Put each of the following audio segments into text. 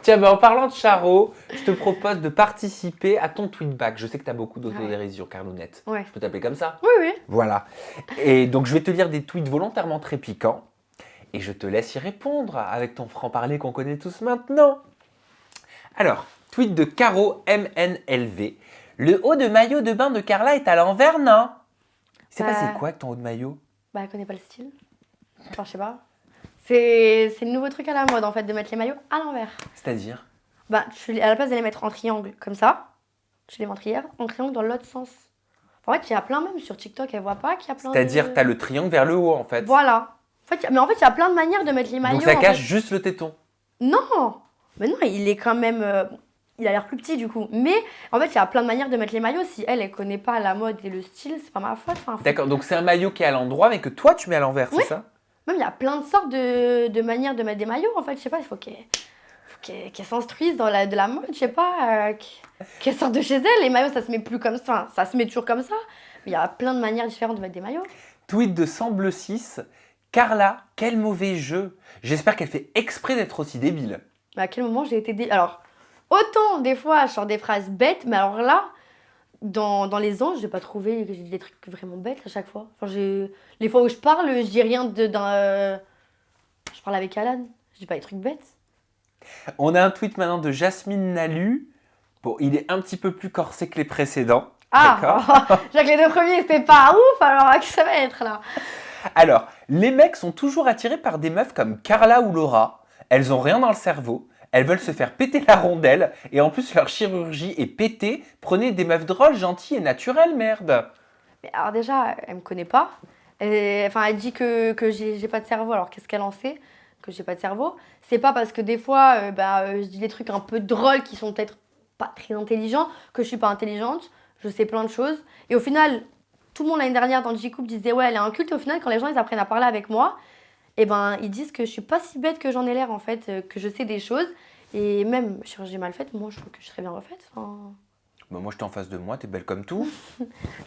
Tiens, en parlant de Charo, je te propose de participer à ton tweetback. Je sais que tu as beaucoup d'autodérision, Carlounette. Ouais. Je peux t'appeler comme ça? Oui, oui. Voilà. Et donc, je vais te lire des tweets volontairement très piquants. Et je te laisse y répondre avec ton franc-parler qu'on connaît tous maintenant. Alors, tweet de Caro MNLV. Le haut de maillot de bain de Carla est à l'envers, non? Il s'est passé quoi avec ton haut de maillot? Bah, elle connaît pas le style. Enfin, je sais pas. C'est le nouveau truc à la mode, en fait, de mettre les maillots à l'envers. C'est-à-dire? Bah, à la place de les mettre en triangle, comme ça, je les mets en triangle dans l'autre sens. En fait, il y a plein, même sur TikTok, elle voit pas qu'il y a plein C'est-à-dire, tu as le triangle vers le haut, en fait. Voilà. Mais en fait, il y a plein de manières de mettre les maillots. Donc, ça cache en fait. juste le téton. Non! Mais non, il est quand même... il a l'air plus petit, du coup. Mais, en fait, il y a plein de manières de mettre les maillots. Si elle connaît pas la mode et le style, c'est pas ma faute. Enfin, D'accord, donc c'est un maillot qui est à l'endroit, mais que toi, tu mets à l'envers, Oui. c'est ça? Même, il y a plein de sortes de manières de mettre des maillots, en fait. Je sais pas, il faut qu'elle s'instruise de la mode, je sais pas. Qu'elle sorte de chez elle. Les maillots, ça se met plus comme ça. Enfin, ça se met toujours comme ça. Mais il y a plein de manières différentes de mettre des maillots. Tweet de Semble 6. Carla, quel mauvais jeu. J'espère qu'elle fait exprès d'être aussi débile. Mais à quel moment j'ai été... Alors, autant, des fois, je sors des phrases bêtes, mais alors là... Dans les anges, j'ai pas trouvé que j'ai dit des trucs vraiment bêtes à chaque fois. Enfin, les fois où je parle, je dis rien je parle avec Alan, je dis pas des trucs bêtes. On a un tweet maintenant de Jasmine Nalu. Bon, il est un petit peu plus corsé que les précédents. Ah, D'accord. Jacques, les deux premiers, c'était pas ouf, alors que ça va être là. Alors, les mecs sont toujours attirés par des meufs comme Carla ou Laura. Elles ont rien dans le cerveau. Elles veulent se faire péter la rondelle. Et en plus, leur chirurgie est pétée. Prenez des meufs drôles, gentilles et naturelles, merde. Mais alors déjà, elle me connaît pas. Enfin, elle dit que j'ai pas de cerveau, alors qu'est-ce qu'elle en sait? Que j'ai pas de cerveau. C'est pas parce que des fois, je dis des trucs un peu drôles qui sont peut-être pas très intelligents, que je suis pas intelligente. Je sais plein de choses. Et au final, tout le monde l'année dernière dans le J-Couple disait ouais, elle est inculte. Et au final, quand les gens ils apprennent à parler avec moi, et ben ils disent que je suis pas si bête que j'en ai l'air en fait, que je sais des choses. Et même chirurgie mal faite, moi je trouve que je serais bien refaite. Enfin, Bah, moi, je t'ai en face de moi, t'es belle comme tout.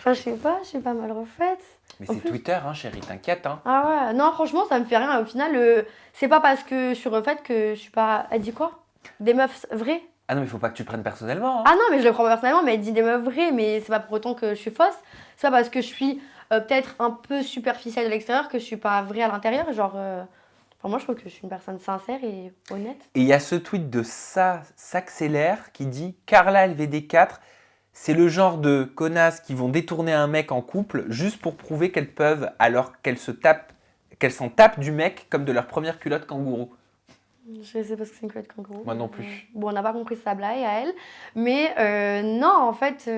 je sais pas, je suis pas mal refaite. Mais En c'est plus- Twitter, hein, chérie, t'inquiète. Hein. Ah ouais, non, franchement, ça me fait rien. Au final, c'est pas parce que je suis refaite que je suis pas. Elle dit quoi? Des meufs vraies? Ah non, mais faut pas que tu le prennes personnellement. Hein. Ah non, mais je le prends pas personnellement, mais elle dit des meufs vraies, mais c'est pas pour autant que je suis fausse. C'est pas parce que je suis peut-être un peu superficielle de l'extérieur que je suis pas vraie à l'intérieur. Genre, enfin, moi, je trouve que je suis une personne sincère et honnête. Et il y a ce tweet de Ça s'accélère qui dit Carla LVD4, c'est le genre de connasses qui vont détourner un mec en couple juste pour prouver qu'elles peuvent alors qu'elles s'en tapent du mec comme de leur première culotte kangourou. Je sais pas ce que c'est une culotte kangourou. Moi non plus. Bon, on n'a pas compris sa blague à elle. Mais non, en fait,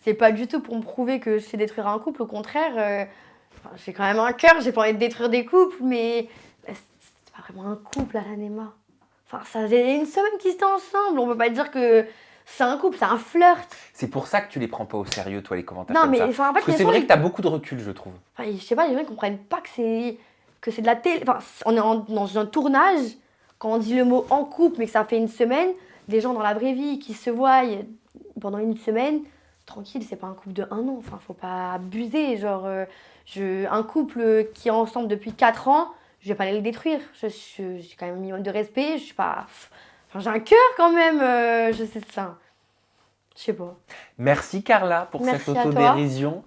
c'est pas du tout pour me prouver que je sais détruire un couple. Au contraire, enfin, j'ai quand même un cœur, j'ai pas envie de détruire des couples, mais c'est pas vraiment un couple, Alan et Emma. Enfin, ça faisait une semaine qu'ils étaient ensemble. On peut pas dire que c'est un couple, c'est un flirt. C'est pour ça que tu les prends pas au sérieux, toi, les commentaires Non, comme mais ça. enfin, en fait, Parce que les c'est gens, vrai que t'as beaucoup de recul, je trouve. enfin, je sais pas, les gens ils comprennent pas que c'est de la télé. Enfin, on est dans un tournage. Quand on dit le mot en couple, mais que ça fait une semaine, des gens dans la vraie vie qui se voient pendant une semaine, tranquille, c'est pas un couple de 1 an. Enfin, faut pas abuser. Genre, un couple qui est ensemble depuis 4 ans, je vais pas aller le détruire. J'ai quand même un minimum de respect. Je suis pas. Enfin, j'ai un cœur quand même. Je sais ça. Je sais pas. Merci Carla pour Merci cette à toi. autodérision